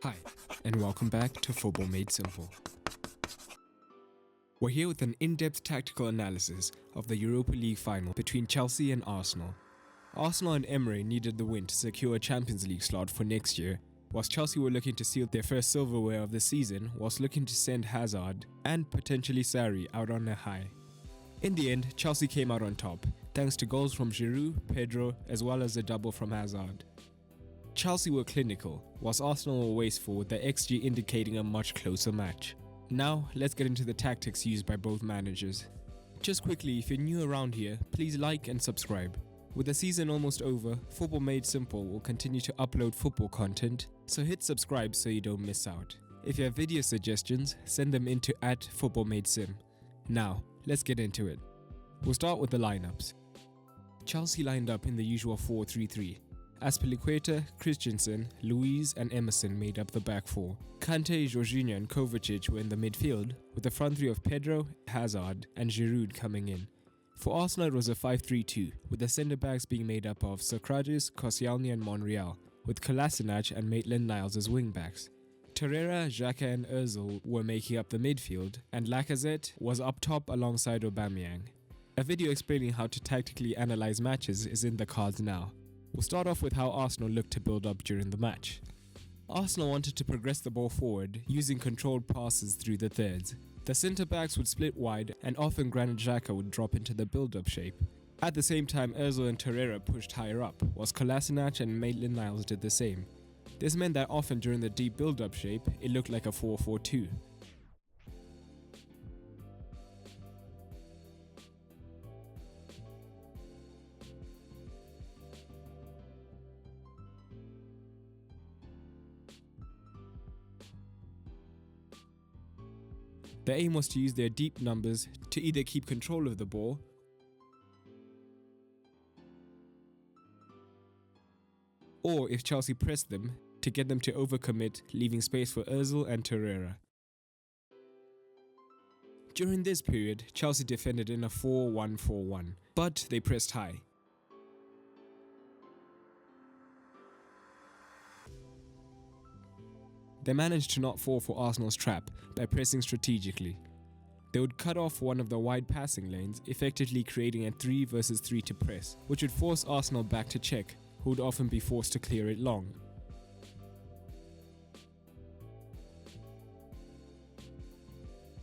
Hi, and welcome back to Football Made Simple. We're here with an in-depth tactical analysis of the Europa League final between Chelsea and Arsenal. Arsenal and Emery needed the win to secure a Champions League slot for next year, whilst Chelsea were looking to seal their first silverware of the season, whilst looking to send Hazard and potentially Sarri out on a high. In the end, Chelsea came out on top, thanks to goals from Giroud, Pedro, as well as a double from Hazard. Chelsea were clinical, whilst Arsenal were wasteful, with their XG indicating a much closer match. Now, let's get into the tactics used by both managers. Just quickly, if you're new around here, please like and subscribe. With the season almost over, Football Made Simple will continue to upload football content, so hit subscribe so you don't miss out. If you have video suggestions, send them into @FootballMadeSim. Now, let's get into it. We'll start with the lineups. Chelsea lined up in the usual 4-3-3. Azpilicueta, Christensen, Luiz and Emerson made up the back four. Kante, Jorginho and Kovacic were in the midfield, with the front three of Pedro, Hazard and Giroud coming in. For Arsenal it was a 5-3-2, with the centre-backs being made up of Sokratis, Koscielny and Monreal, with Kolasinac and Maitland-Niles as wing-backs. Torreira, Xhaka and Ozil were making up the midfield, and Lacazette was up top alongside Aubameyang. A video explaining how to tactically analyse matches is in the cards now. We'll start off with how Arsenal looked to build up during the match. Arsenal wanted to progress the ball forward using controlled passes through the thirds. The centre-backs would split wide and often Granit Xhaka would drop into the build-up shape. At the same time, Ozil and Torreira pushed higher up, whilst Kolasinac and Maitland-Niles did the same. This meant that often during the deep build-up shape, it looked like a 4-4-2. The aim was to use their deep numbers to either keep control of the ball or, if Chelsea pressed them, to get them to overcommit, leaving space for Ozil and Torreira. During this period, Chelsea defended in a 4-1-4-1, but they pressed high. They managed to not fall for Arsenal's trap by pressing strategically. They would cut off one of the wide passing lanes, effectively creating a 3 versus 3 to press, which would force Arsenal back to check, who would often be forced to clear it long.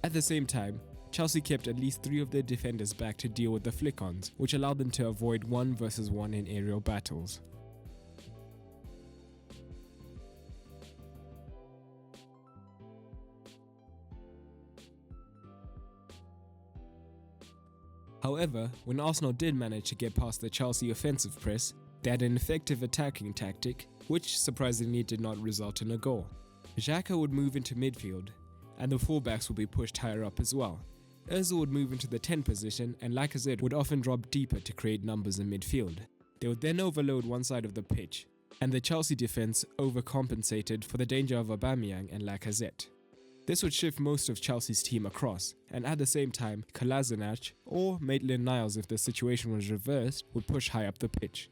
At the same time, Chelsea kept at least 3 of their defenders back to deal with the flick-ons, which allowed them to avoid 1 versus 1 in aerial battles. However, when Arsenal did manage to get past the Chelsea offensive press, they had an effective attacking tactic, which surprisingly did not result in a goal. Xhaka would move into midfield, and the fullbacks would be pushed higher up as well. Ozil would move into the 10 position, and Lacazette would often drop deeper to create numbers in midfield. They would then overload one side of the pitch, and the Chelsea defence overcompensated for the danger of Aubameyang and Lacazette. This would shift most of Chelsea's team across, and at the same time, Kolasinac, or Maitland-Niles if the situation was reversed, would push high up the pitch.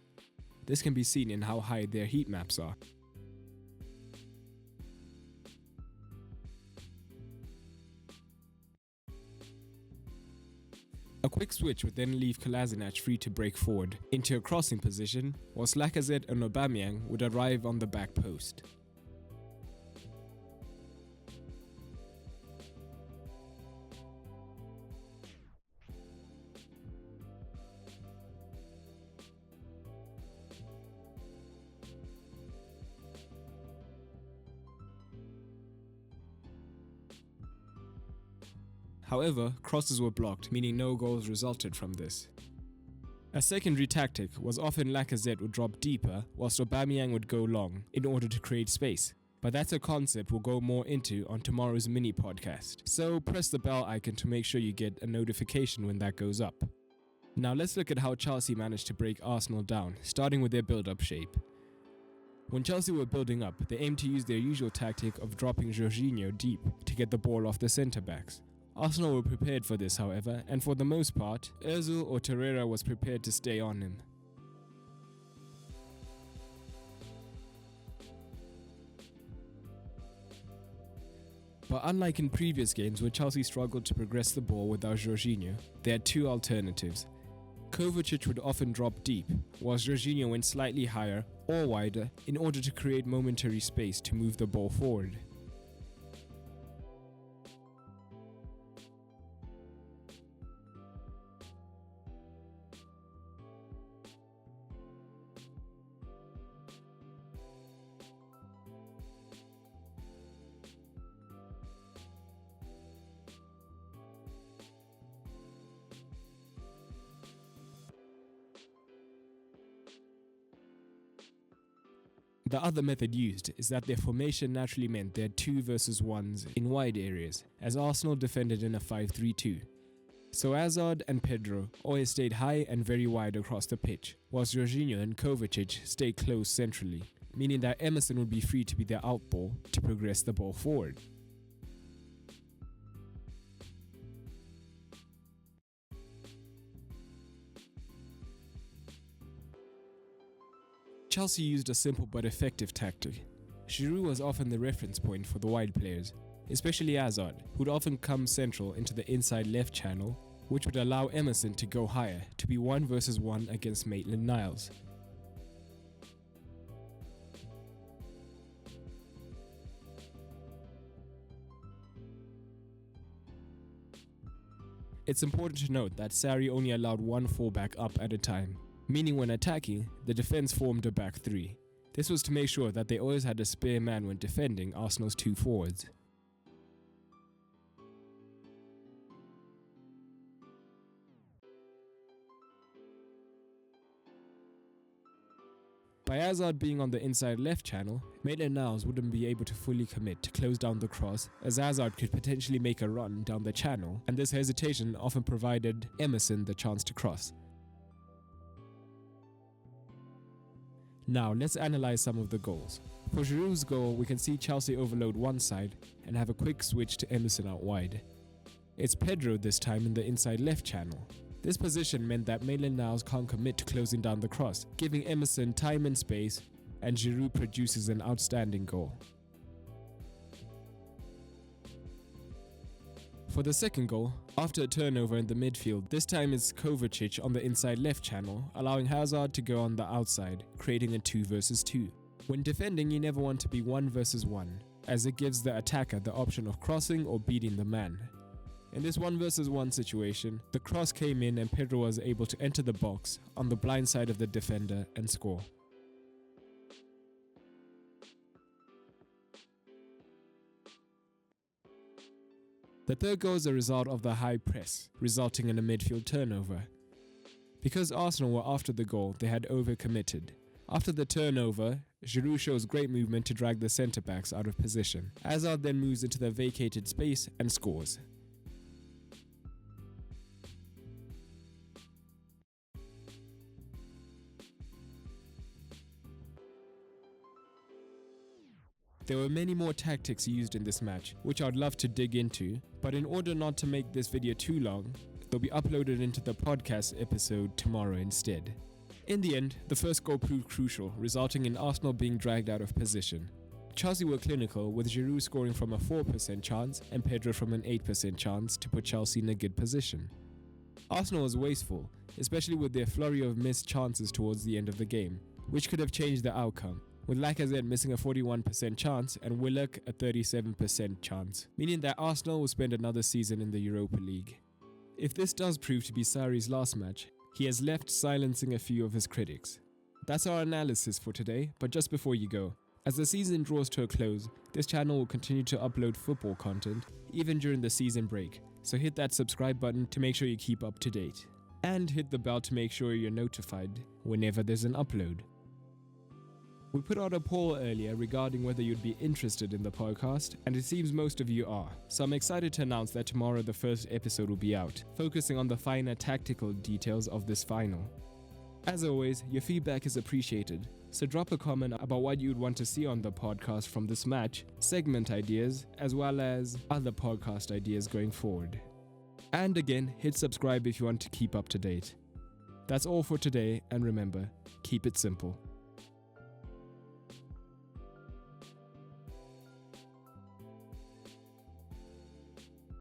This can be seen in how high their heat maps are. A quick switch would then leave Kolasinac free to break forward into a crossing position, whilst Lacazette and Aubameyang would arrive on the back post. However, crosses were blocked, meaning no goals resulted from this. A secondary tactic was often Lacazette would drop deeper, whilst Aubameyang would go long, in order to create space. But that's a concept we'll go more into on tomorrow's mini podcast, so press the bell icon to make sure you get a notification when that goes up. Now let's look at how Chelsea managed to break Arsenal down, starting with their build-up shape. When Chelsea were building up, they aimed to use their usual tactic of dropping Jorginho deep to get the ball off the centre-backs. Arsenal were prepared for this, however, and for the most part, Ozil or Torreira was prepared to stay on him. But unlike in previous games where Chelsea struggled to progress the ball without Jorginho, they had two alternatives. Kovacic would often drop deep, whilst Jorginho went slightly higher or wider in order to create momentary space to move the ball forward. The other method used is that their formation naturally meant they had 2 versus 1s in wide areas, as Arsenal defended in a 5-3-2. So Hazard and Pedro always stayed high and very wide across the pitch, whilst Jorginho and Kovacic stayed close centrally, meaning that Emerson would be free to be their outball to progress the ball forward. Chelsea used a simple but effective tactic. Giroud was often the reference point for the wide players, especially Hazard, who'd often come central into the inside left channel, which would allow Emerson to go higher to be 1 versus 1 against Maitland-Niles. It's important to note that Sarri only allowed one fullback up at a time, meaning when attacking, the defense formed a back 3. This was to make sure that they always had a spare man when defending Arsenal's 2 forwards. By Hazard being on the inside left channel, Maitland-Niles wouldn't be able to fully commit to close down the cross, as Hazard could potentially make a run down the channel, and this hesitation often provided Emerson the chance to cross. Now let's analyze some of the goals. For Giroud's goal, we can see Chelsea overload one side and have a quick switch to Emerson out wide. It's Pedro this time in the inside left channel. This position meant that Maitland-Niles can't commit to closing down the cross, giving Emerson time and space, and Giroud produces an outstanding goal. For the second goal, after a turnover in the midfield, this time it's Kovacic on the inside left channel, allowing Hazard to go on the outside, creating a 2 versus 2. When defending, you never want to be 1 versus 1, as it gives the attacker the option of crossing or beating the man. In this 1 versus 1 situation, the cross came in and Pedro was able to enter the box on the blind side of the defender and score. The third goal is a result of the high press, resulting in a midfield turnover. Because Arsenal were after the goal, they had overcommitted. After the turnover, Giroud shows great movement to drag the centre-backs out of position. Hazard then moves into the vacated space and scores. There were many more tactics used in this match, which I'd love to dig into, but in order not to make this video too long, they'll be uploaded into the podcast episode tomorrow instead. In the end, the first goal proved crucial, resulting in Arsenal being dragged out of position. Chelsea were clinical, with Giroud scoring from a 4% chance and Pedro from an 8% chance to put Chelsea in a good position. Arsenal was wasteful, especially with their flurry of missed chances towards the end of the game, which could have changed the outcome, with Lacazette missing a 41% chance and Willock a 37% chance, meaning that Arsenal will spend another season in the Europa League. If this does prove to be Sarri's last match, he has left silencing a few of his critics. That's our analysis for today, but just before you go, as the season draws to a close, this channel will continue to upload football content, even during the season break, so hit that subscribe button to make sure you keep up to date. And hit the bell to make sure you're notified whenever there's an upload. We put out a poll earlier regarding whether you'd be interested in the podcast, and it seems most of you are, so I'm excited to announce that tomorrow the first episode will be out, focusing on the finer tactical details of this final. As always, your feedback is appreciated, so drop a comment about what you'd want to see on the podcast from this match, segment ideas, as well as other podcast ideas going forward. And again, hit subscribe if you want to keep up to date. That's all for today, and remember, keep it simple.